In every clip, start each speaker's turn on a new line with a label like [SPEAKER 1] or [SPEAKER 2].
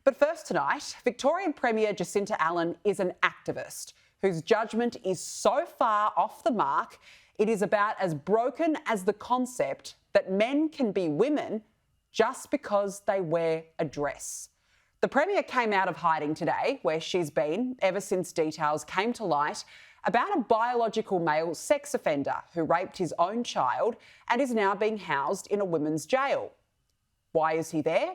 [SPEAKER 1] But first tonight, Victorian Premier Jacinta Allan is an activist whose judgment is so far off the mark, it is about as broken as the concept that men can be women just because they wear a dress. The Premier came out of hiding today, where she's been ever since details came to light about a biological male sex offender who raped his own child and is now being housed in a women's jail. Why is he there?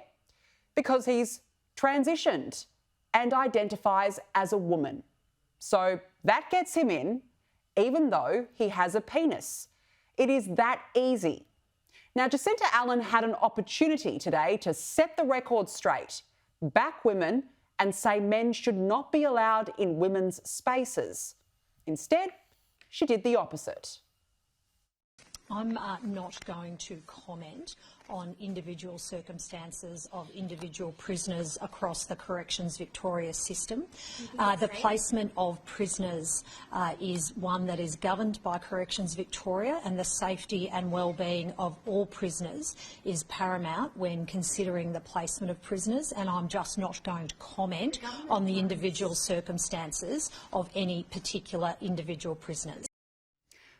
[SPEAKER 1] Because he's transitioned and identifies as a woman. So that gets him in, even though he has a penis. It is that easy. Now, Jacinta Allan had an opportunity today to set the record straight, back women and say men should not be allowed in women's spaces. Instead, she did the opposite.
[SPEAKER 2] I'm not going to comment on individual circumstances of individual prisoners across the Corrections Victoria system. The placement of prisoners is one that is governed by Corrections Victoria, and the safety and well-being of all prisoners is paramount when considering the placement of prisoners, and I'm just not going to comment on the individual circumstances of any particular individual prisoners.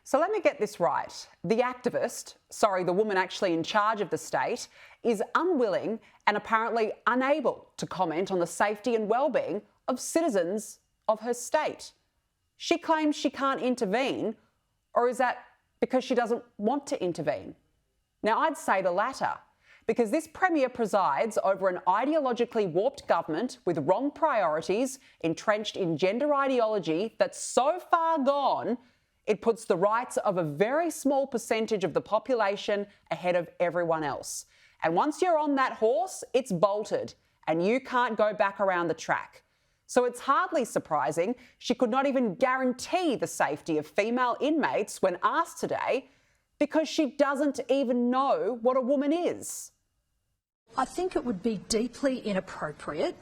[SPEAKER 1] So let me get this right. The activist, the woman actually in charge of the state, is unwilling and apparently unable to comment on the safety and well-being of citizens of her state. She claims she can't intervene, or is that because she doesn't want to intervene? Now, I'd say the latter, because this Premier presides over an ideologically warped government with wrong priorities, entrenched in gender ideology that's so far gone it puts the rights of a very small percentage of the population ahead of everyone else. And once you're on that horse, it's bolted and you can't go back around the track. So it's hardly surprising she could not even guarantee the safety of female inmates when asked today, because she doesn't even know what a woman is.
[SPEAKER 2] I think it would be deeply inappropriate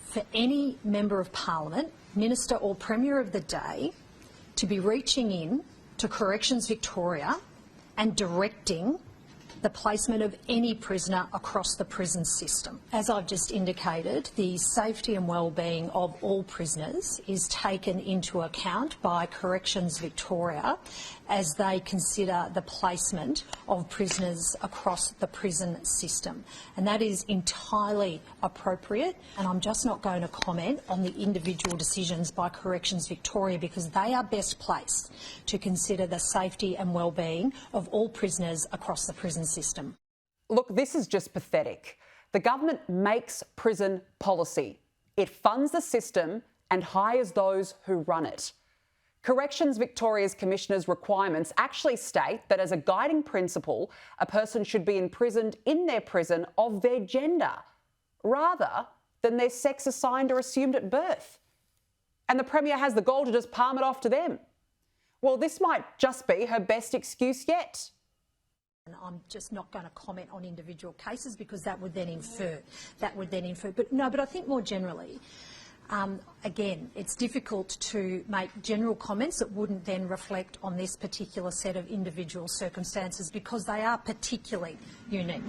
[SPEAKER 2] for any Member of Parliament, Minister or Premier of the day to be reaching in to Corrections Victoria and directing the placement of any prisoner across the prison system. As I've just indicated, the safety and well-being of all prisoners is taken into account by Corrections Victoria as they consider the placement of prisoners across the prison system. And that is entirely appropriate, and I'm just not going to comment on the individual decisions by Corrections Victoria, because they are best placed to consider the safety and well-being of all prisoners across the prison system.
[SPEAKER 1] Look, this is just pathetic. The government makes prison policy. It funds the system and hires those who run it. Corrections Victoria's Commissioner's requirements actually state that as a guiding principle, a person should be imprisoned in their prison of their gender, rather than their sex assigned or assumed at birth. And the Premier has the gall to just palm it off to them. Well, this might just be her best excuse yet.
[SPEAKER 2] And I'm just not going to comment on individual cases, because that would then infer. But I think more generally, again, it's difficult to make general comments that wouldn't then reflect on this particular set of individual circumstances, because they are particularly unique.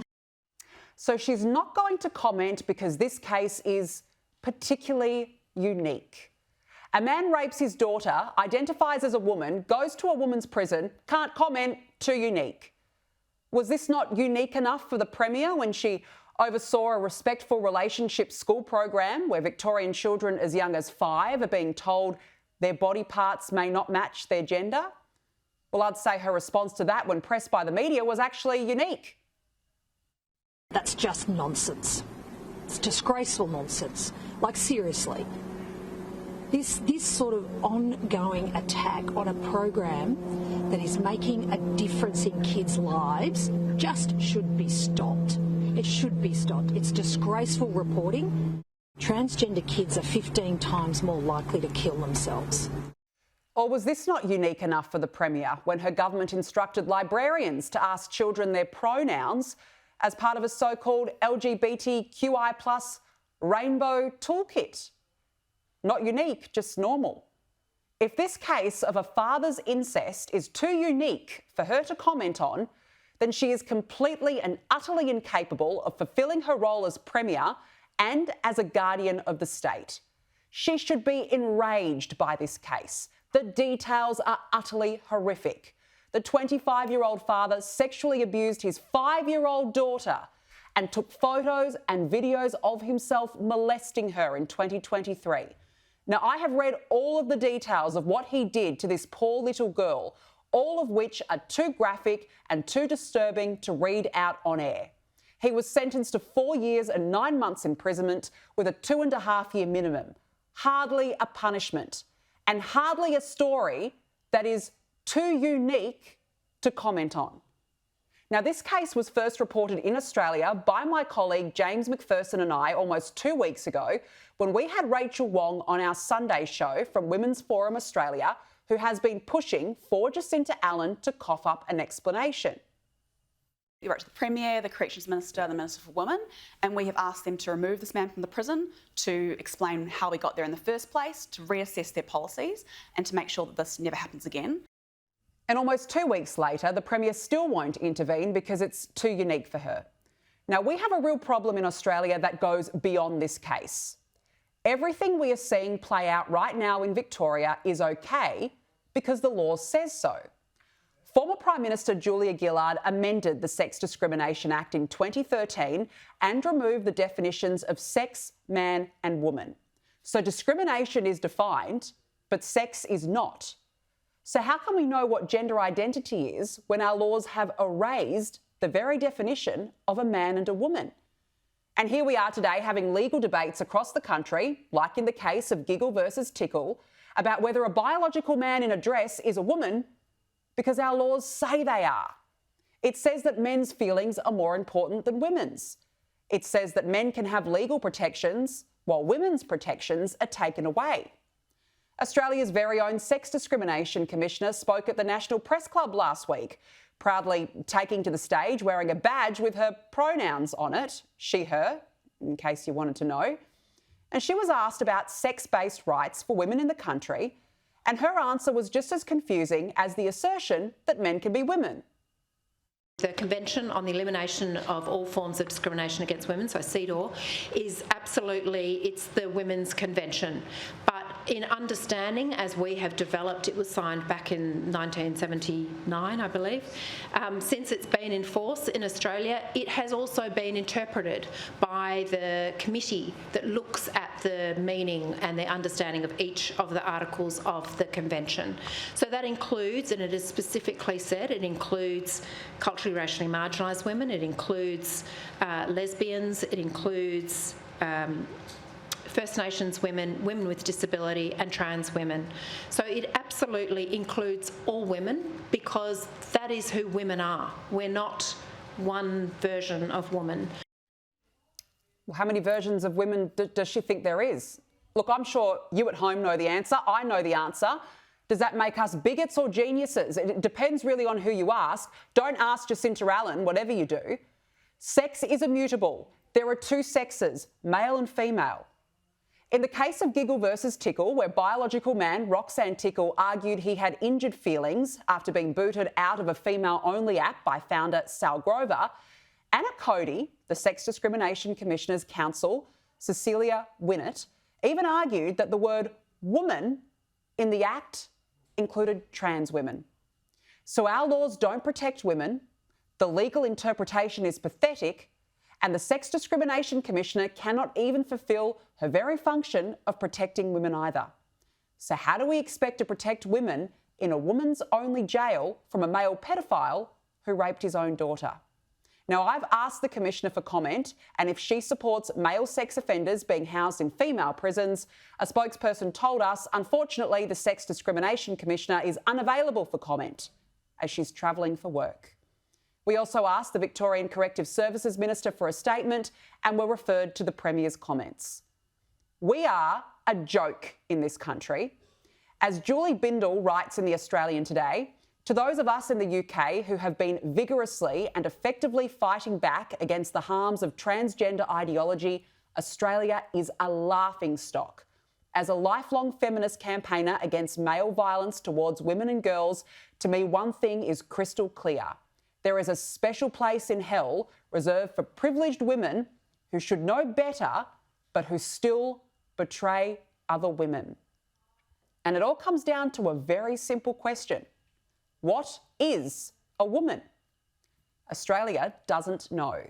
[SPEAKER 1] So she's not going to comment because this case is particularly unique. A man rapes his daughter, identifies as a woman, goes to a woman's prison, can't comment, too unique. Was this not unique enough for the Premier when she oversaw a respectful relationship school program where Victorian children as young as 5 are being told their body parts may not match their gender? Well, I'd say her response to that when pressed by the media was actually unique.
[SPEAKER 2] That's just nonsense. It's disgraceful nonsense. Like, seriously. This sort of ongoing attack on a program that is making a difference in kids' lives just should be stopped. It should be stopped. It's disgraceful reporting. Transgender kids are 15 times more likely to kill themselves.
[SPEAKER 1] Or was this not unique enough for the Premier when her government instructed librarians to ask children their pronouns as part of a so-called LGBTQI+ rainbow toolkit? Not unique, just normal. If this case of a father's incest is too unique for her to comment on, then she is completely and utterly incapable of fulfilling her role as Premier and as a guardian of the state. She should be enraged by this case. The details are utterly horrific. The 25-year-old father sexually abused his 5-year-old daughter and took photos and videos of himself molesting her in 2023. Now, I have read all of the details of what he did to this poor little girl, all of which are too graphic and too disturbing to read out on air. He was sentenced to 4 years and 9 months imprisonment with a 2.5-year minimum. Hardly a punishment, and hardly a story that is too unique to comment on. Now, this case was first reported in Australia by my colleague James McPherson and I almost 2 weeks ago when we had Rachel Wong on our Sunday show from Women's Forum Australia, who has been pushing for Jacinta Allen to cough up an explanation.
[SPEAKER 3] We wrote to the Premier, the Corrections Minister, the Minister for Women, and we have asked them to remove this man from the prison, to explain how we got there in the first place, to reassess their policies and to make sure that this never happens again.
[SPEAKER 1] And almost 2 weeks later, the Premier still won't intervene because it's too unique for her. Now, we have a real problem in Australia that goes beyond this case. Everything we are seeing play out right now in Victoria is okay because the law says so. Former Prime Minister Julia Gillard amended the Sex Discrimination Act in 2013 and removed the definitions of sex, man and woman. So discrimination is defined, but sex is not. So how can we know what gender identity is when our laws have erased the very definition of a man and a woman? And here we are today having legal debates across the country, like in the case of Giggle versus Tickle, about whether a biological man in a dress is a woman because our laws say they are. It says that men's feelings are more important than women's. It says that men can have legal protections while women's protections are taken away. Australia's very own Sex Discrimination Commissioner spoke at the National Press Club last week, proudly taking to the stage wearing a badge with her pronouns on it, she, her, in case you wanted to know. And she was asked about sex-based rights for women in the country, and her answer was just as confusing as the assertion that men can be women.
[SPEAKER 4] The Convention on the Elimination of All Forms of Discrimination Against Women, so CEDAW, is absolutely, it's the Women's Convention. But in understanding, as we have developed, it was signed back in 1979, I believe. Since it's been in force in Australia, it has also been interpreted by the committee that looks at the meaning and the understanding of each of the articles of the Convention. So that includes, and it is specifically said, it includes culturally, racially marginalised women, it includes lesbians, it includes First Nations women, women with disability and trans women. So it absolutely includes all women because that is who women are. We're not one version of woman.
[SPEAKER 1] Well, how many versions of women does she think there is? Look, I'm sure you at home know the answer. I know the answer. Does that make us bigots or geniuses? It depends really on who you ask. Don't ask Jacinta Allen, whatever you do. Sex is immutable. There are two sexes, male and female. In the case of Giggle versus Tickle, where biological man Roxanne Tickle argued he had injured feelings after being booted out of a female-only app by founder Sal Grover, Anna Cody, the Sex Discrimination Commissioner's counsel, Cecilia Winnett, even argued that the word woman in the act included trans women. So our laws don't protect women, the legal interpretation is pathetic, and the Sex Discrimination Commissioner cannot even fulfil her very function of protecting women either. So how do we expect to protect women in a woman's-only jail from a male paedophile who raped his own daughter? Now, I've asked the Commissioner for comment, and if she supports male sex offenders being housed in female prisons, a spokesperson told us, unfortunately, the Sex Discrimination Commissioner is unavailable for comment as she's travelling for work. We also asked the Victorian Corrective Services Minister for a statement and were referred to the Premier's comments. We are a joke in this country. As Julie Bindel writes in The Australian today, to those of us in the UK who have been vigorously and effectively fighting back against the harms of transgender ideology, Australia is a laughingstock. As a lifelong feminist campaigner against male violence towards women and girls, to me one thing is crystal clear. There is a special place in hell reserved for privileged women who should know better but who still betray other women. And it all comes down to a very simple question. What is a woman? Australia doesn't know.